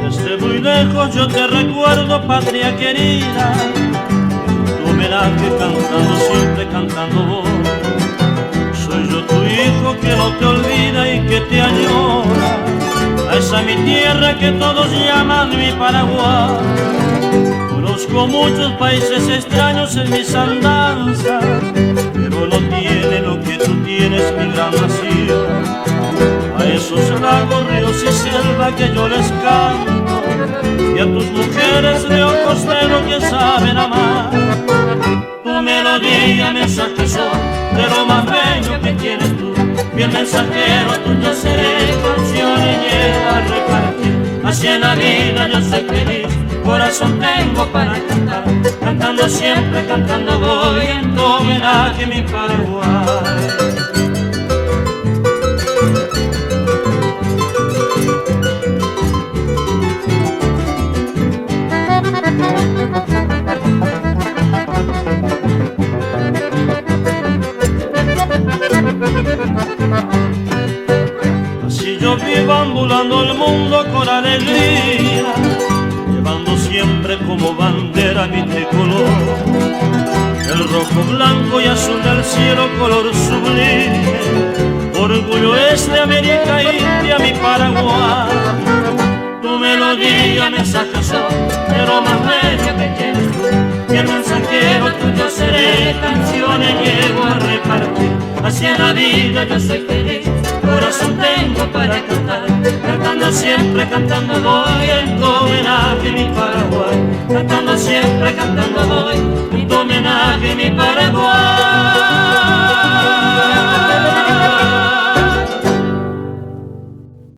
Desde muy lejos yo te recuerdo, patria querida, tu homenaje cantando, siempre cantando vos. Soy yo tu hijo que no te olvida y que te añora a esa mi tierra que todos llaman mi Paraguay. Conozco muchos países extraños en mis andanzas, pero no tiene lo que tú tienes, mi gran nación. A esos lagos, ríos y selva que yo les canto, y a tus mujeres de ojos negros que saben amar. Tu melodía, mensaje son de lo más bello que tienes tú. Bien mensajero tuyo seré, canciones llevo a repartir. Así en la vida yo soy feliz, corazón tengo para cantar. Cantando siempre, cantando voy en tu homenaje mi Paraguay. Así yo vivo ambulando el mundo con alegría, llevando siempre como bandera mi tricolor, el rojo, blanco y azul del cielo, color sublime. Orgullo es de América India, mi Paraguay. Tu melodía, mensaje son de lo más bello que tienes tú. Y el mensajero tuyo seré, canciones llevo a repartir. Así en la vida yo soy feliz, corazón tengo para cantar. Cantando siempre, cantando voy en tu homenaje mi Paraguay. Cantando siempre, cantando